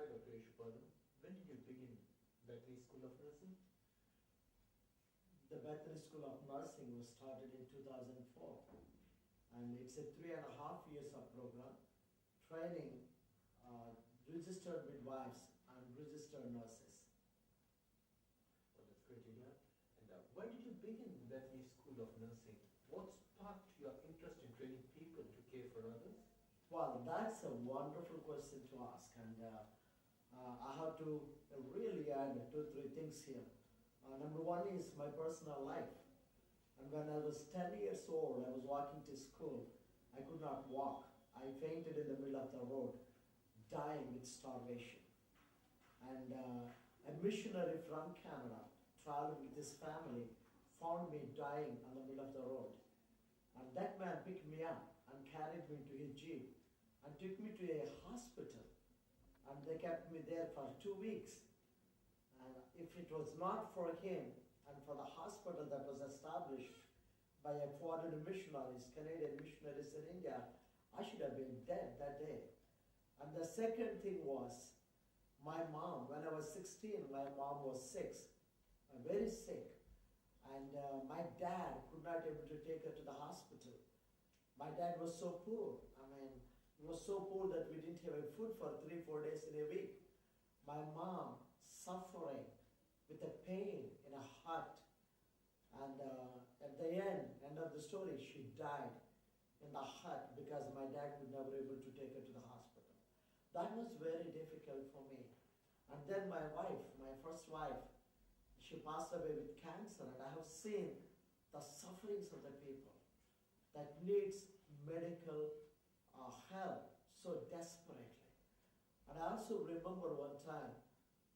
Dr. Ishupadam. When did you begin Veterinary School of Nursing? The Veterinary School of Nursing was started in 2004, and it's a 3.5 years of program, training registered midwives and registered nurses. Well, that's great to hear. And why did you begin Veterinary School of Nursing? What sparked your interest in training people to care for others? Well, that's a wonderful question to ask, and I have to really add 2-3 things here. Number one is my personal life. And when I was 10 years old, I was walking to school. I could not walk. I fainted in the middle of the road, dying with starvation. And a missionary from Canada, traveling with his family, found me dying on the middle of the road. And that man picked me up and carried me to his jeep and took me to a hospital. And they kept me there for 2 weeks. And if it was not for him and for the hospital that was established by a foreign missionaries, Canadian missionaries in India, I should have been dead that day. And the second thing was, my mom, when I was 16, my mom was sick, very sick. And my dad could not able to take her to the hospital. My dad was so poor. He was so poor that we didn't have food for 3-4 days in a week. My mom suffering with a pain in her heart. And at the end of the story, she died in the hut because my dad was never able to take her to the hospital. That was very difficult for me. And then my wife, my first wife, she passed away with cancer, and I have seen the sufferings of the people that needs medical help so desperately. And I also remember one time,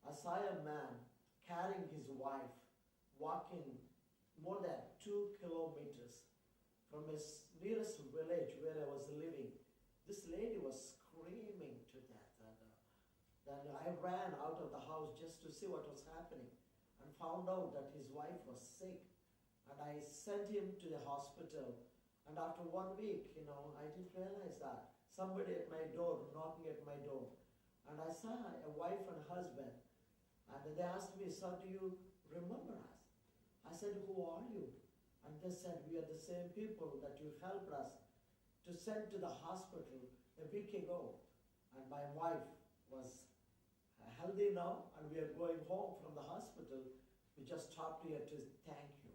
I saw a man carrying his wife, walking more than 2 kilometers from his nearest village where I was living. This lady was screaming to death. And then I ran out of the house just to see what was happening and found out that his wife was sick. And I sent him to the hospital. And after 1 week, I didn't realize that. Somebody at my door, knocking at my door. And I saw a wife and husband. And they asked me, "Sir, do you remember us?" I said, "Who are you?" And they said, "We are the same people that you helped us to send to the hospital a week ago." And my wife was healthy now, and we are going home from the hospital. We just stopped here to thank you.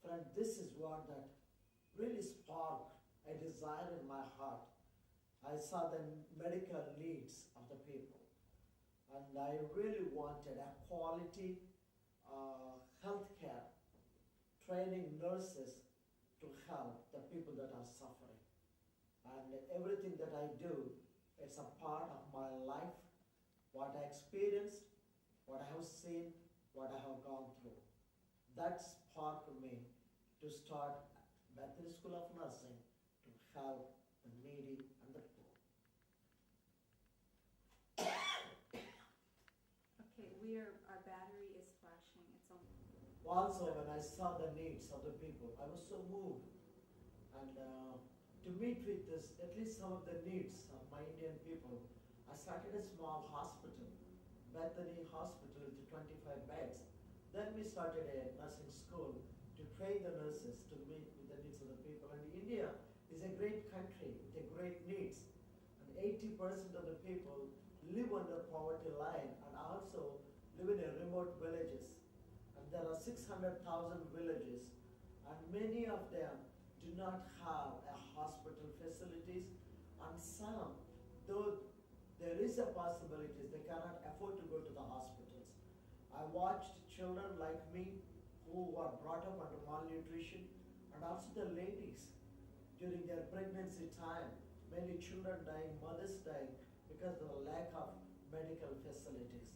Friend, this is what that really sparked a desire in my heart. I saw the medical needs of the people. And I really wanted a quality health care, training nurses to help the people that are suffering. And everything that I do, it's a part of my life, what I experienced, what I have seen, what I have gone through. That sparked me to start Veterinary School of Nursing to help the needy and the poor. Okay, our battery is flashing. It's on. Also, when I saw the needs of the people, I was so moved. And to meet with this, at least some of the needs of my Indian people, I started a small hospital, Bethany Hospital with 25 beds. Then we started a nursing school to train the nurses to meet with the needs of the people. And India is a great country with great needs. And 80% of the people live under poverty line and also live in remote villages. And there are 600,000 villages, and many of them do not have a hospital facilities, and some, though there is a possibility, they cannot afford to go to the hospitals. I watched children like me who were brought up under malnutrition, and also the ladies during their pregnancy time, many children dying, mothers dying because of the lack of medical facilities.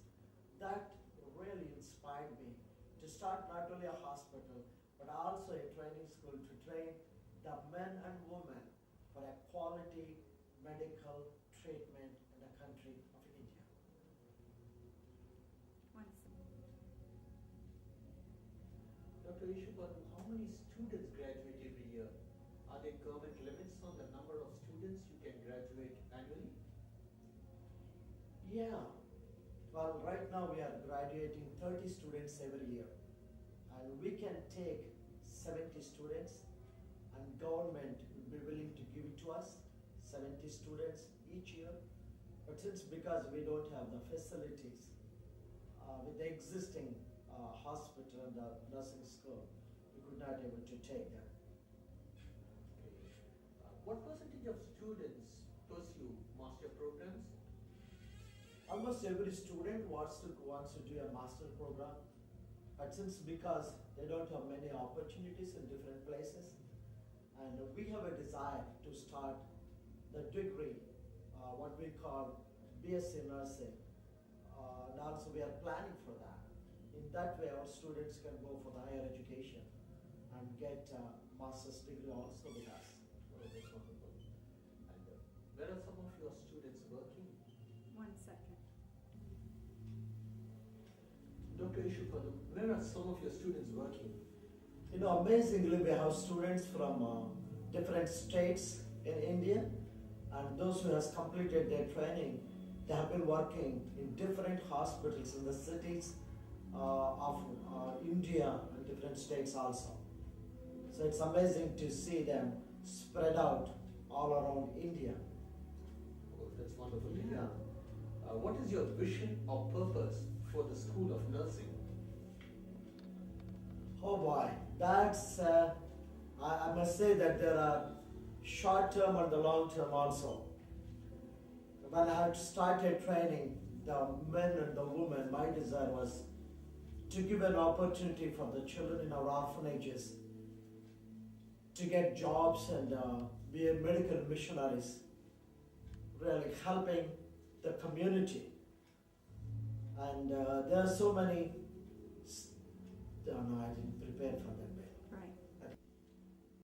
That really inspired me to start not only a hospital, but also a training school to train the men and women for a quality medical treatment in the country of India. Dr. Ishupadam, how many students graduate every year? Are there government limits on the number of students you can graduate annually? Yeah, Well, right now we are graduating 30 students every year, and we can take 70 students, and government will be willing to give it to us, 70 students each year. But since because we don't have the facilities with the existing hospital and the nursing school, we could not able to take them. Okay. What percentage of students pursue master programs? Almost every student wants to do a master program, but since because they don't have many opportunities in different places, and we have a desire to start the degree, what we call BSc nursing, and also we are planning for that. In that way, our students can go for the higher education and get a master's degree also with us. Oh, that's wonderful. And where are some of your students working? 1 second. Dr. Ishupadu, where are some of your students working? You know, amazingly, we have students from different states in India, and those who has completed their training, they have been working in different hospitals in the cities of India and different states also. So it's amazing to see them spread out all around India. Oh, that's wonderful to hear. What is your vision or purpose for the School of Nursing? Oh boy, that's, I must say that there are short term and the long term also. When I had started training the men and the women, my desire was to give an opportunity for the children in our orphanages to get jobs and be a medical missionaries, really helping the community. And there are so many, no, I didn't prepare